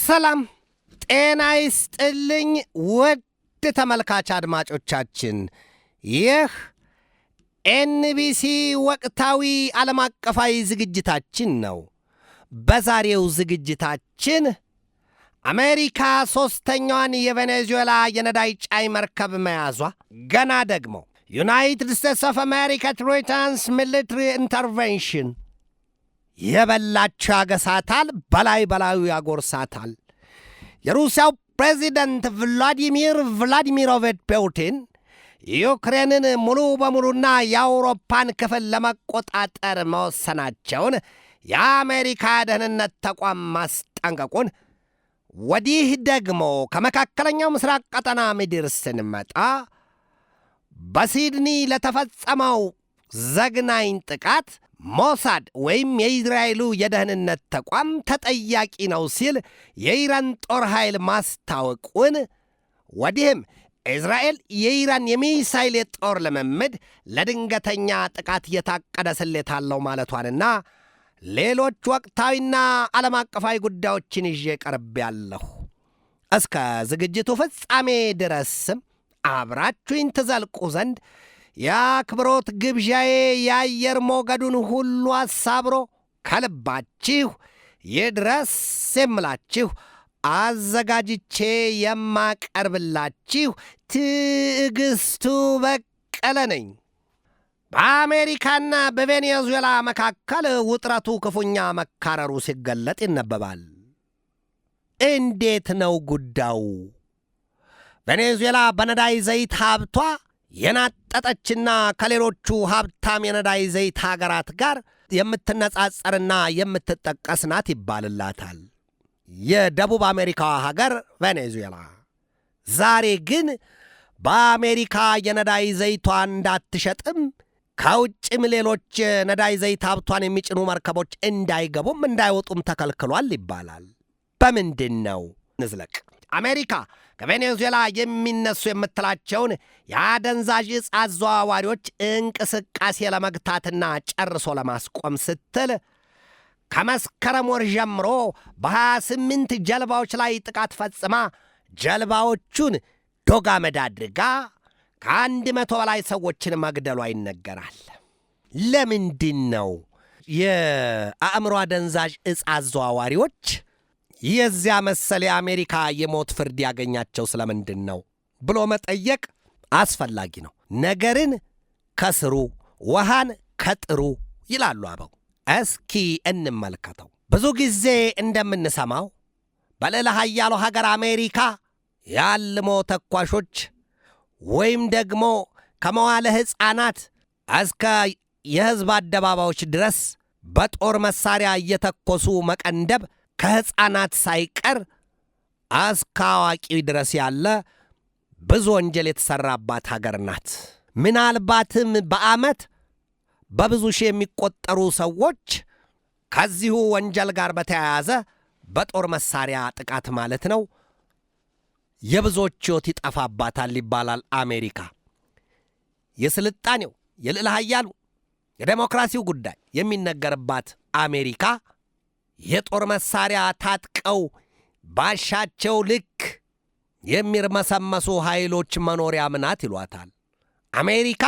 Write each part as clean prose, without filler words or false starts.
ሰላም ጤና ይስጥልኝ ውድ ተመልካች አድማጮቻችን፣ ይህ ኤንቢሲ ወቅታዊ ዓለም አቀፋዊ ዝግጅታችን ነው። በዛሬው ዝግጅታችን አሜሪካ ሶስተኛዋን የቬኔዙዌላ የነዳጅ ጫኝ መርከብ መያዟ፣ ገና ደግሞ ዩናይትድ ስቴትስ ኦፍ አሜሪካ ትሬታንስ ሚሊተሪ ኢንተርቬንሽን የበላቸው ያገሳታል፣ በላይ በላዩ ያጎርሳታል። የሩሲያው ፕሬዚደንት ቭላዲሚር ቭላዲሚሮቪች ፑቲን ዩክሬንን ሙሉ በሙሉና የአውሮፓን ክፍል ለመቆጣጠር መወሰናቸውን የአሜሪካ ደህንነት ተቋም ማስጠንቀቁን፣ ወዲህ ደግሞ ከመካከለኛው ምስራቅ ቀጠና ምድር ስንመጣ በሲድኒ ለተፈጸመው ዘግናኝ ጥቃት ሞሳድ ወይም የእስራኤሉ የደህንነት ተቋም ተጠያቂ ነው ሲል የኢራን ጦር ኃይል ማስታወቁን፣ ወዲህም እስራኤል የኢራን የሚሳይል የጦር ልምምድ ለድንገተኛ ጥቃት የታቀደ ስሌት አለው ማለቷንና ሌሎች ወቅታዊና ዓለም አቀፋዊ ጉዳዮችን ይዤ ቀርቤያለሁ። እስከ ዝግጅቱ ፍጻሜ ድረስም አብራችሁኝ ትዘልቁ ዘንድ የአክብሮት ግብዣዬ የአየር ሞገዱን ሁሉ አሳብሮ ከልባችሁ ይድረስ የምላችሁ አዘጋጅቼ የማቀርብላችሁ ትዕግስቱ በቀለ ነኝ። በአሜሪካና በቬኔዙዌላ መካከል ውጥረቱ ክፉኛ መካረሩ ሲገለጥ ይነበባል። እንዴት ነው ጉዳዩ? ቬኔዙዌላ በነዳጅ ዘይት ሀብቷ የናጠጠችና ከሌሎቹ ሀብታም የነዳጅ ዘይት ሀገራት ጋር የምትነጻጸርና የምትጠቀስ ናት ይባልላታል የደቡብ አሜሪካዋ ሀገር ቬኔዙዌላ። ዛሬ ግን በአሜሪካ የነዳጅ ዘይቷን እንዳትሸጥም ከውጭም ሌሎች ነዳጅ ዘይት ሀብቷን የሚጭኑ መርከቦች እንዳይገቡም እንዳይወጡም ተከልክሏል ይባላል። በምንድን ነው ንዝለቅ? አሜሪካ ከቬኔዙዌላ የሚነሱ የምትላቸውን የአደንዛዥ ዕፅ አዘዋዋሪዎች እንቅስቃሴ ለመግታትና ጨርሶ ለማስቆም ስትል ከመስከረም ወር ጀምሮ በ28 ጀልባዎች ላይ ጥቃት ፈጽማ ጀልባዎቹን ዶግ አመድ አድርጋ ከ100 በላይ ሰዎችን መግደሏ ይነገራል። ለምንድን ነው የአእምሮ አደንዛዥ ዕፅ አዘዋዋሪዎች የዚያ መሰል የአሜሪካ የሞት ፍርድ ያገኛቸው ስለምንድን ነው ብሎ መጠየቅ አስፈላጊ ነው። ነገርን ከስሩ ውሃን ከጥሩ ይላሉ አበው። እስኪ እንመልከተው። ብዙ ጊዜ እንደምንሰማው በልዕለ ኃያሉ ሀገር አሜሪካ ያልሞ ተኳሾች ወይም ደግሞ ከመዋለ ሕፃናት እስከ የሕዝብ አደባባዮች ድረስ በጦር መሳሪያ እየተኮሱ መቀንደብ ከሕፃናት ሳይቀር እስከ አዋቂ ድረስ ያለ ብዙ ወንጀል የተሠራባት ሀገር ናት። ምናልባትም በዓመት በብዙ ሺህ የሚቆጠሩ ሰዎች ከዚሁ ወንጀል ጋር በተያያዘ በጦር መሳሪያ ጥቃት ማለት ነው የብዙዎች ሕይወት ይጠፋባታል ይባላል። አሜሪካ የስልጣኔው የልዕለ ኃያሉ የዴሞክራሲው ጉዳይ የሚነገርባት አሜሪካ የጦር መሳሪያ ታጥቀው ባሻቸው ልክ የሚርመሰመሱ ኃይሎች መኖሪያ ምናት ይሏታል። አሜሪካ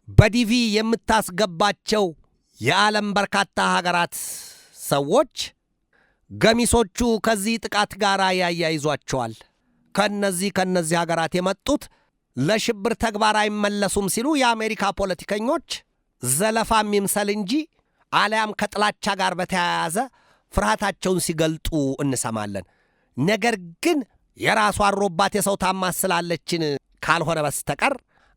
በዲቪ የምታስገባቸው የዓለም በርካታ ሀገራት ሰዎች ገሚሶቹ ከዚህ ጥቃት ጋር ያያይዟቸዋል። ከነዚህ ሀገራት የመጡት ለሽብር ተግባር አይመለሱም ሲሉ የአሜሪካ ፖለቲከኞች ዘለፋም ይምሰል እንጂ አሊያም ከጥላቻ ጋር በተያያዘ ፍርሃታቸውን ሲገልጡ እንሰማለን። ነገር ግን የራሷ አሮባት የሰው ታማስላለችን ካልሆነ በስተቀር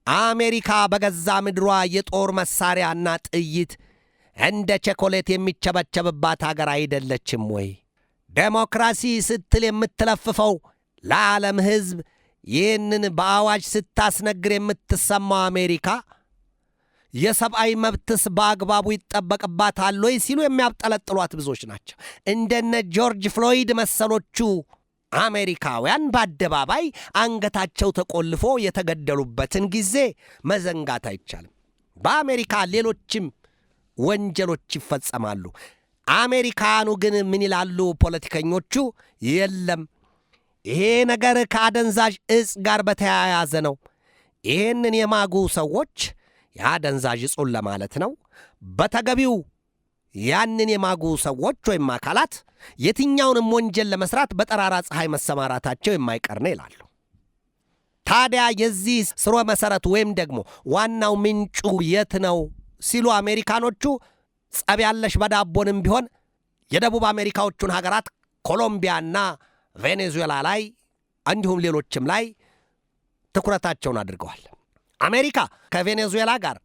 አሜሪካ በገዛ ምድሯ የጦር መሳሪያና ጥይት እንደ ቸኮሌት የሚቸበቸብባት አገር አይደለችም ወይ? ዴሞክራሲ ስትል የምትለፍፈው ለዓለም ሕዝብ ይህንን በአዋጅ ስታስነግር የምትሰማው አሜሪካ የሰብአዊ መብትስ በአግባቡ ይጠበቅባታል ወይ ሲሉ የሚያብጠለጥሏት ብዙዎች ናቸው። እንደነ ጆርጅ ፍሎይድ መሰሎቹ አሜሪካውያን በአደባባይ አንገታቸው ተቆልፎ የተገደሉበትን ጊዜ መዘንጋት አይቻልም። በአሜሪካ ሌሎችም ወንጀሎች ይፈጸማሉ። አሜሪካኑ ግን ምን ይላሉ ፖለቲከኞቹ? የለም ይሄ ነገር ከአደንዛዥ እጽ ጋር በተያያዘ ነው። ይህንን የማጉ ሰዎች የአደንዛዥ እጹን ለማለት ነው በተገቢው ያንን የማጉ ሰዎች ወይም አካላት የትኛውንም ወንጀል ለመስራት በጠራራ ፀሐይ መሰማራታቸው የማይቀር ነው ይላሉ። ታዲያ የዚህ ስርወ መሰረቱ ወይም ደግሞ ዋናው ምንጩ የት ነው ሲሉ አሜሪካኖቹ ጸብ ያለሽ በዳቦንም ቢሆን የደቡብ አሜሪካዎቹን ሀገራት ኮሎምቢያና ቬኔዙዌላ ላይ እንዲሁም ሌሎችም ላይ ትኩረታቸውን አድርገዋል። አሜሪካ ከቬኔዙዌላ ጋር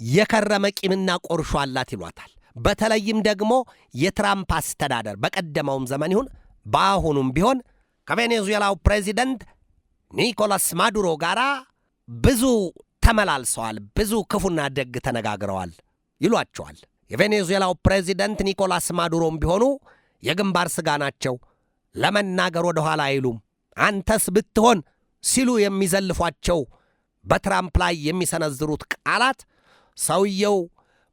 የከረመ ቂምና ቆርሾ አላት ይሏታል። በተለይም ደግሞ የትራምፕ አስተዳደር በቀደመውም ዘመን ይሁን በአሁኑም ቢሆን ከቬኔዙዌላው ፕሬዚደንት ኒኮላስ ማዱሮ ጋር ብዙ ተመላልሰዋል፣ ብዙ ክፉና ደግ ተነጋግረዋል ይሏቸዋል። የቬኔዙዌላው ፕሬዚደንት ኒኮላስ ማዱሮም ቢሆኑ የግንባር ስጋ ናቸው። ለመናገር ወደ ኋላ አይሉም። አንተስ ብትሆን ሲሉ የሚዘልፏቸው በትራምፕ ላይ የሚሰነዝሩት ቃላት ሰውየው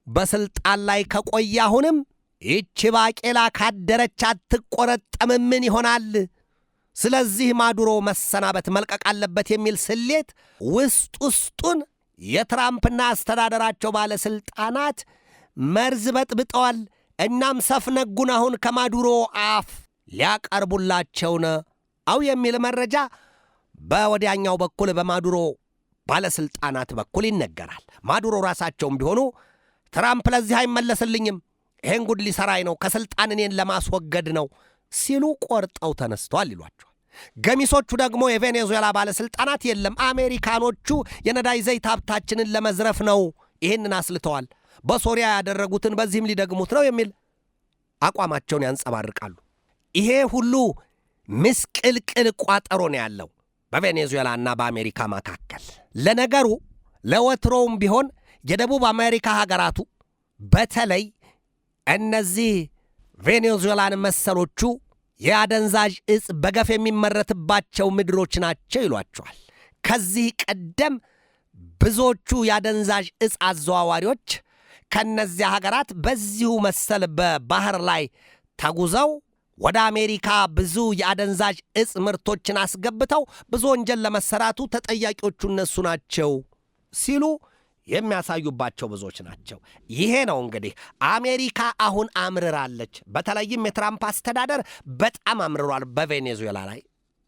በስልጣን ላይ ከቆየ አሁንም ይህች ባቄላ ካደረች አትቆረጠምም ምን ይሆናል? ስለዚህ ማዱሮ መሰናበት መልቀቅ አለበት የሚል ስሌት ውስጡን የትራምፕና አስተዳደራቸው ባለሥልጣናት መርዝ በጥብጠዋል። እናም ሰፍነጉን አሁን ከማዱሮ አፍ ሊያቀርቡላቸው ነው የሚል መረጃ በወዲያኛው በኩል በማዱሮ ባለሥልጣናት በኩል ይነገራል። ማዱሮ ራሳቸውም ቢሆኑ ትራምፕ ለዚህ አይመለስልኝም፣ ይሄን ጉድ ሊሰራይ ነው፣ ከሥልጣን እኔን ለማስወገድ ነው ሲሉ ቆርጠው ተነስተዋል ይሏቸዋል። ገሚሶቹ ደግሞ የቬኔዙዌላ ባለሥልጣናት የለም አሜሪካኖቹ የነዳጅ ዘይት ሀብታችንን ለመዝረፍ ነው ይህንን አስልተዋል፣ በሶሪያ ያደረጉትን በዚህም ሊደግሙት ነው የሚል አቋማቸውን ያንጸባርቃሉ። ይሄ ሁሉ ምስቅልቅል ቋጠሮ ነው ያለው በቬኔዙዌላና በአሜሪካ መካከል። ለነገሩ ለወትሮውም ቢሆን የደቡብ አሜሪካ ሀገራቱ በተለይ እነዚህ ቬኔዙዌላን መሰሎቹ የአደንዛዥ እጽ በገፍ የሚመረትባቸው ምድሮች ናቸው ይሏቸዋል። ከዚህ ቀደም ብዙዎቹ የአደንዛዥ እጽ አዘዋዋሪዎች ከነዚያ ሀገራት በዚሁ መሰል በባህር ላይ ተጉዘው ወደ አሜሪካ ብዙ የአደንዛዥ እጽ ምርቶችን አስገብተው ብዙ ወንጀል ለመሰራቱ ተጠያቂዎቹ እነሱ ናቸው ሲሉ የሚያሳዩባቸው ብዙዎች ናቸው። ይሄ ነው እንግዲህ አሜሪካ አሁን አምርራለች። በተለይም የትራምፕ አስተዳደር በጣም አምርሯል በቬኔዙዌላ ላይ።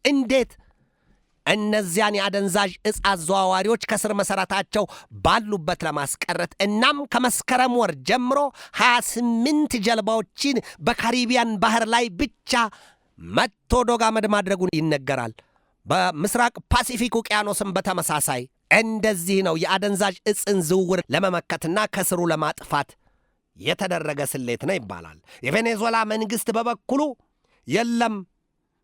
እንዴት እነዚያን የአደንዛዥ እጽ አዘዋዋሪዎች ከስር መሠረታቸው ባሉበት ለማስቀረት እናም ከመስከረም ወር ጀምሮ 28 ጀልባዎችን በካሪቢያን ባህር ላይ ብቻ መጥቶ ዶግ አመድ ማድረጉን ይነገራል። በምስራቅ ፓሲፊክ ውቅያኖስም በተመሳሳይ እንደዚህ ነው የአደንዛዥ እጽን ዝውውር ለመመከትና ከስሩ ለማጥፋት የተደረገ ስሌት ነው ይባላል። የቬኔዙዌላ መንግሥት በበኩሉ የለም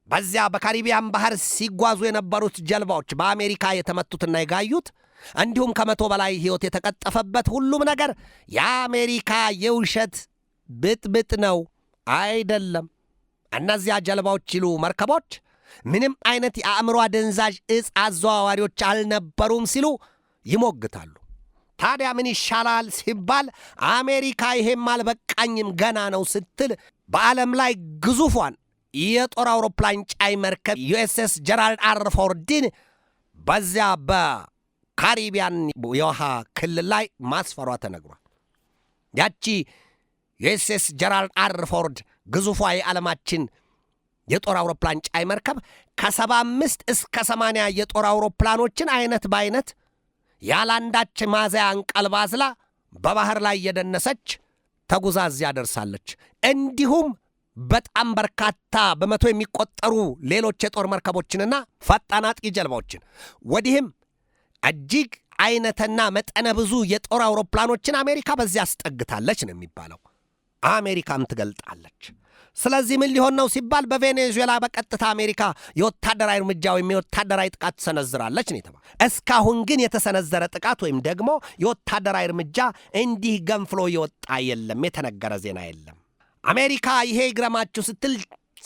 በዚያ በካሪቢያን ባህር ሲጓዙ የነበሩት ጀልባዎች በአሜሪካ የተመቱትና የጋዩት እንዲሁም ከ100 በላይ ሕይወት የተቀጠፈበት ሁሉም ነገር የአሜሪካ የውሸት ብጥብጥ ነው አይደለም። እነዚያ ጀልባዎች ይሉ መርከቦች ምንም አይነት የአእምሮ አደንዛዥ እጽ አዘዋዋሪዎች አልነበሩም ሲሉ ይሞግታሉ። ታዲያ ምን ይሻላል ሲባል አሜሪካ ይሄም አልበቃኝም ገና ነው ስትል በዓለም ላይ ግዙፏን የጦር አውሮፕላን ጫይ መርከብ ዩኤስኤስ ጀራልድ አር ፎርድን በዚያ በካሪቢያን የውሃ ክልል ላይ ማስፈሯ ተነግሯል። ያቺ ዩኤስኤስ ጀራልድ አር ፎርድ ግዙፏ የዓለማችን የጦር አውሮፕላን ጫይ መርከብ ከ75 እስከ 80 የጦር አውሮፕላኖችን አይነት በአይነት ያላንዳች ማዘያ አንቀልባዝላ በባህር ላይ የደነሰች ተጉዛ እዚያ ደርሳለች። እንዲሁም በጣም በርካታ በመቶ የሚቆጠሩ ሌሎች የጦር መርከቦችንና ፈጣን አጥቂ ጀልባዎችን ወዲህም እጅግ አይነትና መጠነ ብዙ የጦር አውሮፕላኖችን አሜሪካ በዚያ አስጠግታለች ነው የሚባለው። አሜሪካም ትገልጣለች። ስለዚህ ምን ሊሆን ነው ሲባል በቬኔዙዌላ በቀጥታ አሜሪካ የወታደራዊ እርምጃ ወይም የወታደራዊ ጥቃት ትሰነዝራለች ነው የተባለው። እስካሁን ግን የተሰነዘረ ጥቃት ወይም ደግሞ የወታደራዊ እርምጃ እንዲህ ገንፍሎ የወጣ የለም፣ የተነገረ ዜና የለም። አሜሪካ ይሄ ይግረማችሁ ስትል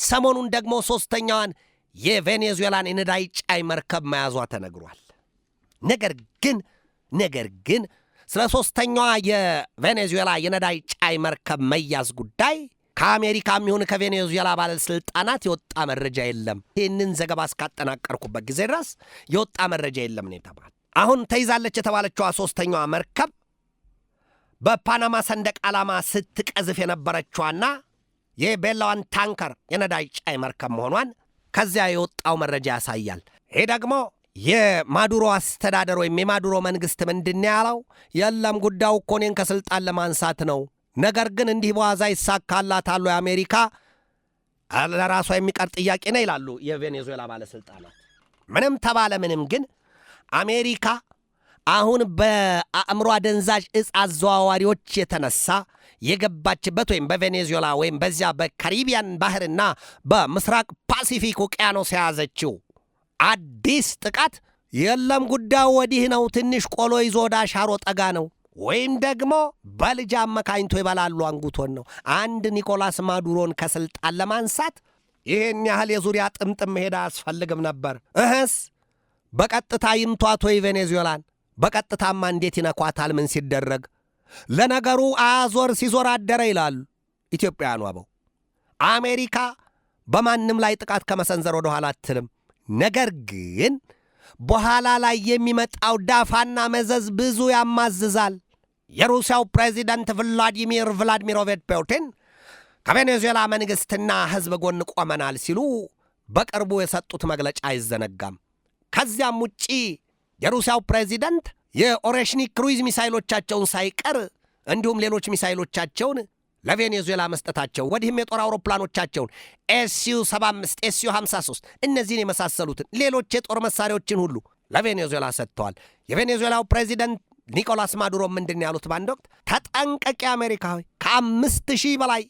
ሰሞኑን ደግሞ ሦስተኛዋን የቬኔዙዌላን የነዳጅ ጫይ መርከብ መያዟ ተነግሯል። ነገር ግን ስለ ሦስተኛዋ የቬኔዙዌላ የነዳጅ ጫይ መርከብ መያዝ ጉዳይ ከአሜሪካም ይሁን ከቬኔዙዌላ ባለስልጣናት የወጣ መረጃ የለም። ይህንን ዘገባ እስካጠናቀርኩበት ጊዜ ድረስ የወጣ መረጃ የለም ነው የተባለ። አሁን ተይዛለች የተባለችዋ ሶስተኛዋ መርከብ በፓናማ ሰንደቅ ዓላማ ስትቀዝፍ የነበረችዋና የቤላዋን ታንከር የነዳጅ ጫይ መርከብ መሆኗን ከዚያ የወጣው መረጃ ያሳያል። ይህ ደግሞ የማዱሮ አስተዳደር ወይም የማዱሮ መንግሥት ምንድን ያለው? የለም ጉዳዩ እኮ እኔን ከሥልጣን ለማንሳት ነው፣ ነገር ግን እንዲህ በዋዛ ይሳካላታሉ የአሜሪካ ለራሷ የሚቀር ጥያቄ ነው ይላሉ የቬኔዙዌላ ባለሥልጣናት። ምንም ተባለ ምንም ግን አሜሪካ አሁን በአእምሮ አደንዛዥ እጽ አዘዋዋሪዎች የተነሳ የገባችበት ወይም በቬኔዙዌላ ወይም በዚያ በካሪቢያን ባህርና በምስራቅ ፓሲፊክ ውቅያኖስ የያዘችው አዲስ ጥቃት የለም ጉዳዩ ወዲህ ነው፣ ትንሽ ቆሎ ይዞ ወደ አሻሮ ጠጋ ነው፣ ወይም ደግሞ በልጅ አመካኝቶ ይበላሉ አንጉቶን ነው። አንድ ኒኮላስ ማዱሮን ከስልጣን ለማንሳት ይህን ያህል የዙሪያ ጥምጥም መሄድ አያስፈልግም ነበር። እህስ በቀጥታ ይምቷት ወይ ቬኔዙዌላን? በቀጥታማ እንዴት ይነኳታል? ምን ሲደረግ? ለነገሩ አያዞር ሲዞር አደረ ይላሉ ኢትዮጵያውያኑ አበው። አሜሪካ በማንም ላይ ጥቃት ከመሰንዘር ወደ ኋላ አትልም። ነገር ግን በኋላ ላይ የሚመጣው ዳፋና መዘዝ ብዙ ያማዝዛል። የሩሲያው ፕሬዚደንት ቭላዲሚር ቭላዲሚሮቪች ፑቲን ከቬኔዙዌላ መንግሥትና ሕዝብ ጎን ቆመናል ሲሉ በቅርቡ የሰጡት መግለጫ አይዘነጋም። ከዚያም ውጪ የሩሲያው ፕሬዚደንት የኦሬሽኒክ ክሩይዝ ሚሳይሎቻቸውን ሳይቀር እንዲሁም ሌሎች ሚሳይሎቻቸውን ለቬኔዙዌላ መስጠታቸው፣ ወዲህም የጦር አውሮፕላኖቻቸውን ኤስዩ 75 ኤስዩ 53 እነዚህን የመሳሰሉትን ሌሎች የጦር መሳሪያዎችን ሁሉ ለቬኔዙዌላ ሰጥተዋል። የቬኔዙዌላው ፕሬዚደንት ኒኮላስ ማዱሮ ምንድን ያሉት በአንድ ወቅት? ተጠንቀቂ አሜሪካዊ፣ ከ5000 በላይ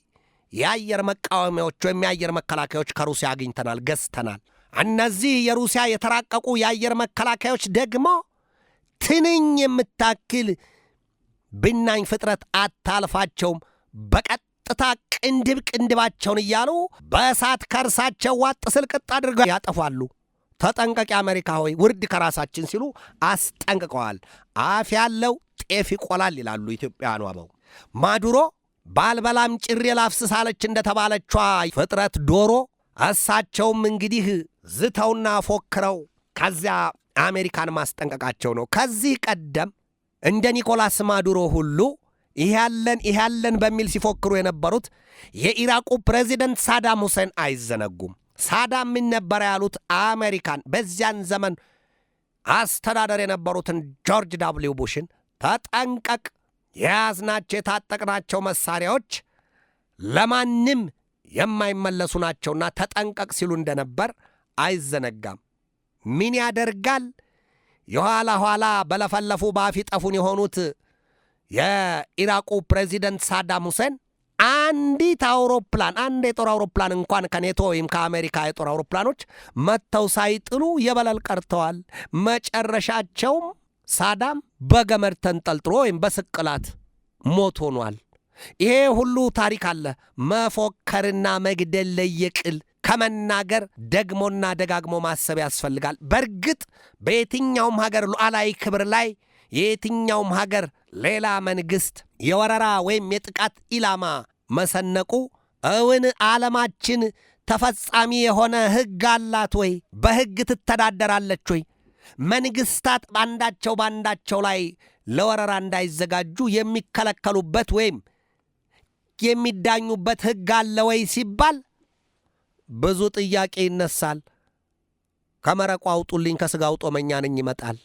የአየር መቃወሚያዎች ወይም የአየር መከላከያዎች ከሩሲያ አግኝተናል፣ ገዝተናል። እነዚህ የሩሲያ የተራቀቁ የአየር መከላከያዎች ደግሞ ትንኝ የምታክል ብናኝ ፍጥረት አታልፋቸውም፣ በቀጥታ ቅንድባቸውን እያሉ በእሳት ከርሳቸው ዋጥ ስልቅጥ አድርገው ያጠፋሉ። ተጠንቀቂ አሜሪካ ሆይ፣ ውርድ ከራሳችን ሲሉ አስጠንቅቀዋል። አፍ ያለው ጤፍ ይቆላል ይላሉ ኢትዮጵያውያኑ አበው። ማዱሮ ባልበላም ጭሬ ላፍስሳለች እንደተባለቿ ፍጥረት ዶሮ እሳቸውም እንግዲህ ዝተውና ፎክረው ከዚያ አሜሪካን ማስጠንቀቃቸው ነው። ከዚህ ቀደም እንደ ኒኮላስ ማዱሮ ሁሉ ይህ ያለን በሚል ሲፎክሩ የነበሩት የኢራቁ ፕሬዚደንት ሳዳም ሁሴን አይዘነጉም። ሳዳም ምን ነበር ያሉት? አሜሪካን በዚያን ዘመን አስተዳደር የነበሩትን ጆርጅ ዳብሊው ቡሽን ተጠንቀቅ፣ የያዝናቸው የታጠቅናቸው መሳሪያዎች ለማንም የማይመለሱ ናቸውና ተጠንቀቅ ሲሉ እንደነበር አይዘነጋም። ምን ያደርጋል የኋላ ኋላ በለፈለፉ ባፊ ጠፉን የሆኑት የኢራቁ ፕሬዚደንት ሳዳም ሁሴን አንዲት አውሮፕላን አንድ የጦር አውሮፕላን እንኳን ከኔቶ ወይም ከአሜሪካ የጦር አውሮፕላኖች መጥተው ሳይጥሉ የበለል ቀርተዋል። መጨረሻቸውም ሳዳም በገመድ ተንጠልጥሎ ወይም በስቅላት ሞት ሆኗል። ይሄ ሁሉ ታሪክ አለ። መፎከርና መግደል ለየቅል ከመናገር ደግሞና ደጋግሞ ማሰብ ያስፈልጋል። በእርግጥ በየትኛውም ሀገር ሉዓላዊ ክብር ላይ የየትኛውም ሀገር ሌላ መንግሥት የወረራ ወይም የጥቃት ኢላማ መሰነቁ እውን ዓለማችን ተፈጻሚ የሆነ ሕግ አላት ወይ? በሕግ ትተዳደራለች ወይ? መንግሥታት ባንዳቸው ላይ ለወረራ እንዳይዘጋጁ የሚከለከሉበት ወይም የሚዳኙበት ሕግ አለ ወይ ሲባል ብዙ ጥያቄ ይነሳል። ከመረቁ አውጡልኝ ከሥጋው ጦመኛ ነኝ ይመጣል።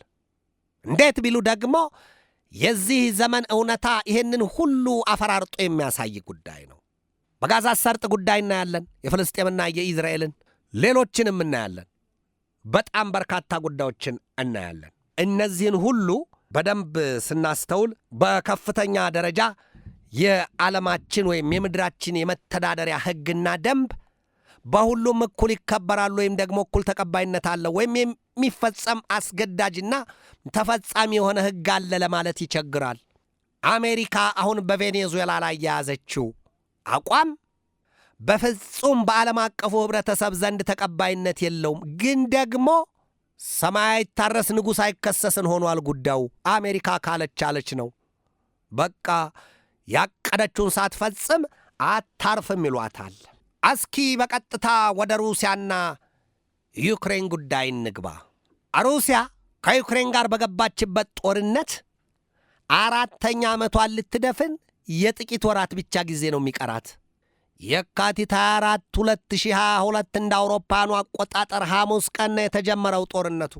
እንዴት ቢሉ ደግሞ የዚህ ዘመን እውነታ ይህንን ሁሉ አፈራርጦ የሚያሳይ ጉዳይ ነው። በጋዛ ሰርጥ ጉዳይ እናያለን፣ የፍልስጤምና የኢዝራኤልን፣ ሌሎችንም እናያለን። በጣም በርካታ ጉዳዮችን እናያለን። እነዚህን ሁሉ በደንብ ስናስተውል በከፍተኛ ደረጃ የዓለማችን ወይም የምድራችን የመተዳደሪያ ሕግና ደንብ በሁሉም እኩል ይከበራሉ ወይም ደግሞ እኩል ተቀባይነት አለው ወይም የሚፈጸም አስገዳጅና ተፈጻሚ የሆነ ሕግ አለ ለማለት ይቸግራል። አሜሪካ አሁን በቬኔዙዌላ ላይ የያዘችው አቋም በፍጹም በዓለም አቀፉ ኅብረተሰብ ዘንድ ተቀባይነት የለውም። ግን ደግሞ ሰማይ አይታረስ ንጉሥ አይከሰስን ሆኗል ጉዳዩ። አሜሪካ ካለች አለች ነው። በቃ ያቀደችውን ሳትፈጽም አታርፍም ይሏታል። እስኪ በቀጥታ ወደ ሩሲያና ዩክሬን ጉዳይ እንግባ። ሩሲያ ከዩክሬን ጋር በገባችበት ጦርነት 4ኛ ዓመቷን ልትደፍን የጥቂት ወራት ብቻ ጊዜ ነው የሚቀራት። የካቲት 24 2022 እንደ አውሮፓውያኑ አቆጣጠር ሐሙስ ቀን የተጀመረው ጦርነቱ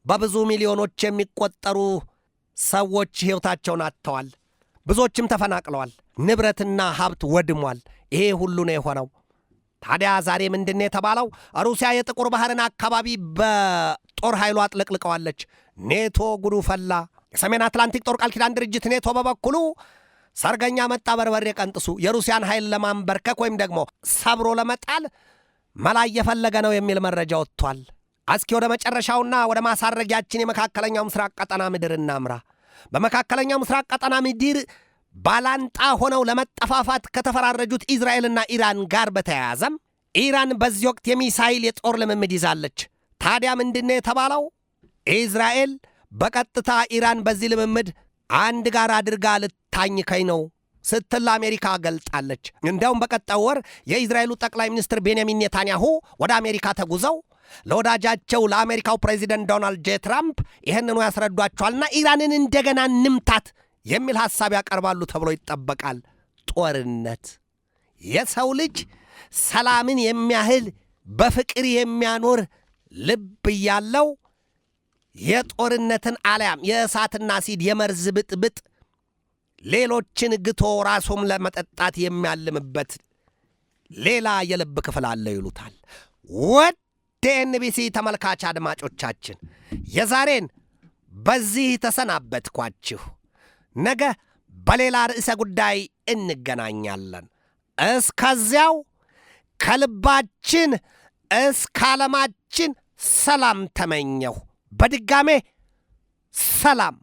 በብዙ ሚሊዮኖች የሚቆጠሩ ሰዎች ሕይወታቸውን አጥተዋል። ብዙዎችም ተፈናቅለዋል። ንብረትና ሀብት ወድሟል። ይሄ ሁሉ ነው የሆነው። ታዲያ ዛሬ ምንድን ነው የተባለው? ሩሲያ የጥቁር ባህርን አካባቢ በጦር ኃይሏ አጥለቅልቀዋለች። ኔቶ ጉዱ ፈላ። የሰሜን አትላንቲክ ጦር ቃል ኪዳን ድርጅት ኔቶ በበኩሉ ሰርገኛ መጣ በርበሬ ቀንጥሱ፣ የሩሲያን ኃይል ለማንበርከክ ወይም ደግሞ ሰብሮ ለመጣል መላ እየፈለገ ነው የሚል መረጃ ወጥቷል። እስኪ ወደ መጨረሻውና ወደ ማሳረጊያችን የመካከለኛው ምስራቅ ቀጠና ምድር እናምራ። በመካከለኛው ምስራቅ ቀጠና ምድር ባላንጣ ሆነው ለመጠፋፋት ከተፈራረጁት ኢዝራኤልና ኢራን ጋር በተያያዘም ኢራን በዚህ ወቅት የሚሳይል የጦር ልምምድ ይዛለች። ታዲያ ምንድነው የተባለው? ኢዝራኤል በቀጥታ ኢራን በዚህ ልምምድ አንድ ጋር አድርጋ ልታኝከኝ ነው ስትል ለአሜሪካ ገልጣለች። እንዲያውም በቀጣዩ ወር የኢዝራኤሉ ጠቅላይ ሚኒስትር ቤንያሚን ኔታንያሁ ወደ አሜሪካ ተጉዘው ለወዳጃቸው ለአሜሪካው ፕሬዚደንት ዶናልድ ጄ ትራምፕ ይህንኑ ያስረዷቸዋልና ኢራንን እንደገና ንምታት የሚል ሐሳብ ያቀርባሉ ተብሎ ይጠበቃል። ጦርነት የሰው ልጅ ሰላምን የሚያህል በፍቅር የሚያኖር ልብ እያለው የጦርነትን አልያም የእሳትና አሲድ የመርዝ ብጥብጥ ሌሎችን ግቶ ራሱም ለመጠጣት የሚያልምበት ሌላ የልብ ክፍል አለ ይሉታል። ወደ ኤንቢሲ ተመልካች አድማጮቻችን የዛሬን በዚህ ተሰናበትኳችሁ። ነገ በሌላ ርዕሰ ጉዳይ እንገናኛለን። እስከዚያው ከልባችን እስከ ዓለማችን ሰላም ተመኘሁ። በድጋሜ ሰላም።